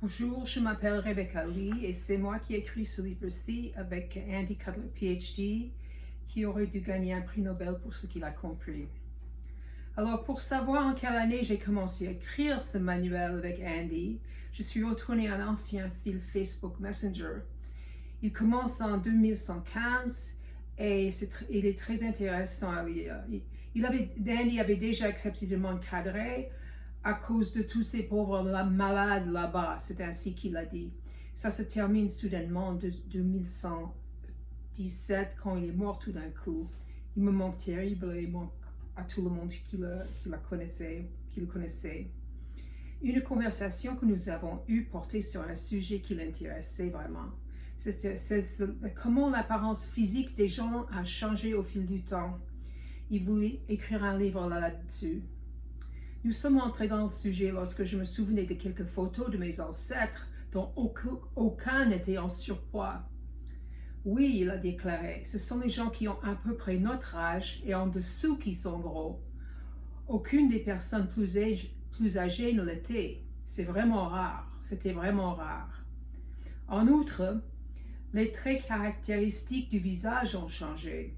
Bonjour, je m'appelle Rebecca Lee et c'est moi qui ai écrit ce livre-ci avec Andy Cutler, PhD, qui aurait dû gagner un prix Nobel pour ce qu'il a compris. Alors, pour savoir en quelle année j'ai commencé à écrire ce manuel avec Andy, je suis retourné à un ancien fil Facebook Messenger. Il commence en 2115 et il est très intéressant à lire. Andy avait déjà accepté de m'encadrer à cause de tous ces pauvres malades là-bas, c'est ainsi qu'il a dit. Ça se termine soudainement en 2117 quand il est mort tout d'un coup. Il me manque terrible et il manque à tout le monde qui le connaissait. Une conversation que nous avons eue portait sur un sujet qui l'intéressait vraiment. C'est comment l'apparence physique des gens a changé au fil du temps. Il voulait écrire un livre là-dessus. Nous sommes entrés dans le sujet lorsque je me souvenais de quelques photos de mes ancêtres dont aucun n'était en surpoids. Oui, il a déclaré, ce sont les gens qui ont à peu près notre âge et en dessous qui sont gros. Aucune des personnes plus âgées ne l'était. C'était vraiment rare. En outre, les traits caractéristiques du visage ont changé.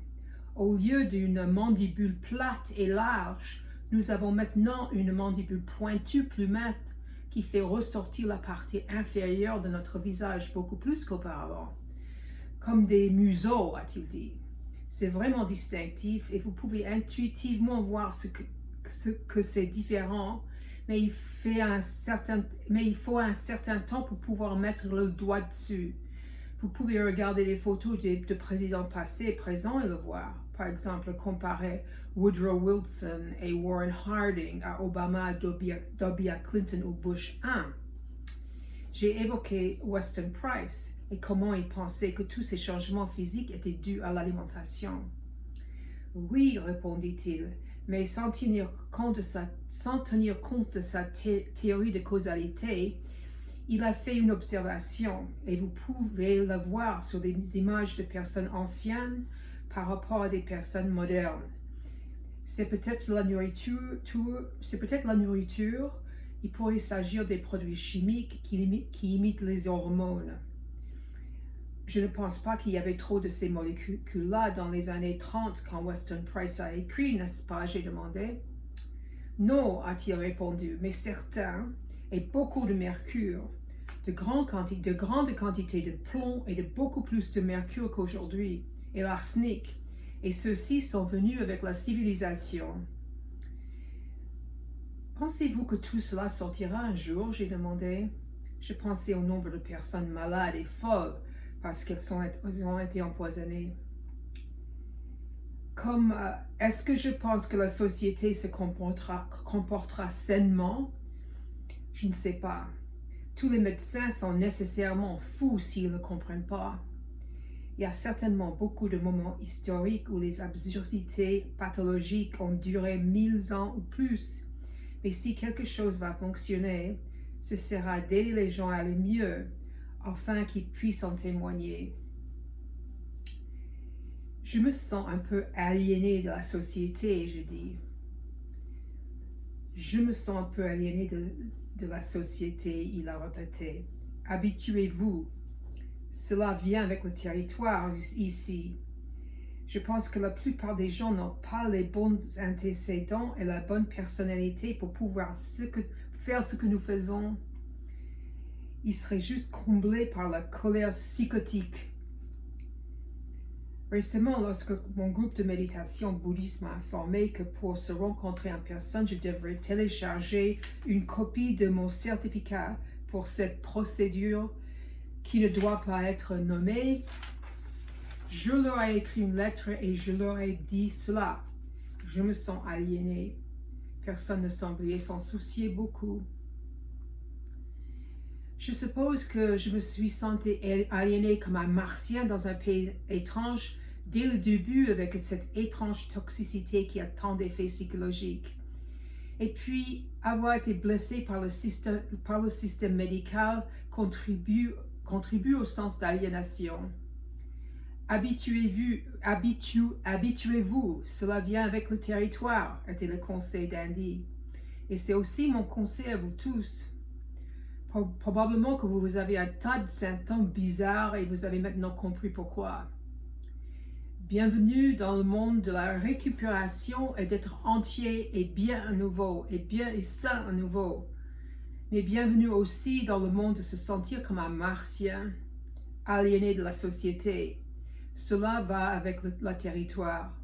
Au lieu d'une mandibule plate et large, nous avons maintenant une mandibule pointue plus mince qui fait ressortir la partie inférieure de notre visage beaucoup plus qu'auparavant. Comme des museaux, a-t-il dit. C'est vraiment distinctif et vous pouvez intuitivement voir que c'est différent, mais il faut un certain temps pour pouvoir mettre le doigt dessus. Vous pouvez regarder des photos de présidents passés et présents et le voir. Par exemple, comparer Woodrow Wilson et Warren Harding à Obama, W. Clinton ou Bush 1. J'ai évoqué Weston Price et comment il pensait que tous ces changements physiques étaient dus à l'alimentation. Oui, répondit-il, mais sans tenir compte de sa théorie de causalité, il a fait une observation et vous pouvez le voir sur des images de personnes anciennes par rapport à des personnes modernes. C'est peut-être la nourriture, il pourrait s'agir des produits chimiques qui imitent les hormones. Je ne pense pas qu'il y avait trop de ces molécules-là dans les années 30 quand Weston Price a écrit, n'est-ce pas? J'ai demandé. Non, a-t-il répondu, mais certains, et beaucoup de mercure, de grandes quantités de plomb et de beaucoup plus de mercure qu'aujourd'hui, et l'arsenic, et ceux-ci sont venus avec la civilisation. Pensez-vous que tout cela sortira un jour? J'ai demandé. Je pensais au nombre de personnes malades et folles parce qu'elles ont été empoisonnées. Est-ce que je pense que la société se comportera sainement? Je ne sais pas. Tous les médecins sont nécessairement fous s'ils ne comprennent pas. Il y a certainement beaucoup de moments historiques où les absurdités pathologiques ont duré 1000 ans ou plus. Mais si quelque chose va fonctionner, ce sera d'aider les gens à aller mieux, afin qu'ils puissent en témoigner. Je me sens un peu aliéné de la société, je dis. Je me sens un peu aliéné de la société, il a répété. Habituez-vous. Cela vient avec le territoire ici. Je pense que la plupart des gens n'ont pas les bons antécédents et la bonne personnalité pour pouvoir faire ce que nous faisons. Ils seraient juste comblés par la colère psychotique. Récemment, lorsque mon groupe de méditation bouddhiste m'a informé que pour se rencontrer en personne, je devrais télécharger une copie de mon certificat pour cette procédure qui ne doit pas être nommée, je leur ai écrit une lettre et je leur ai dit cela. Je me sens aliéné. Personne ne semblait s'en soucier beaucoup. Je suppose que je me suis senti aliéné comme un martien dans un pays étrange dès le début avec cette étrange toxicité qui a tant d'effets psychologiques. Et puis, avoir été blessé par le système médical contribue au sens d'aliénation. Habituez-vous, cela vient avec le territoire, était le conseil d'Andy. Et c'est aussi mon conseil à vous tous. Probablement que vous avez un tas de symptômes bizarres et vous avez maintenant compris pourquoi. Bienvenue dans le monde de la récupération et d'être entier et bien à nouveau, et bien et sain à nouveau. Mais bienvenue aussi dans le monde de se sentir comme un martien, aliéné de la société. Cela va avec le territoire.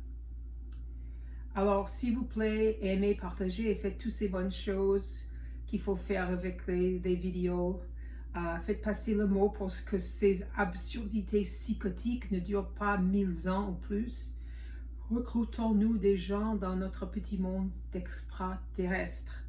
Alors, s'il vous plaît, aimez, partagez et faites toutes ces bonnes choses qu'il faut faire avec les vidéos. Faites passer le mot pour que ces absurdités psychotiques ne durent pas 1000 ans ou plus. Recrutons-nous des gens dans notre petit monde d'extraterrestres.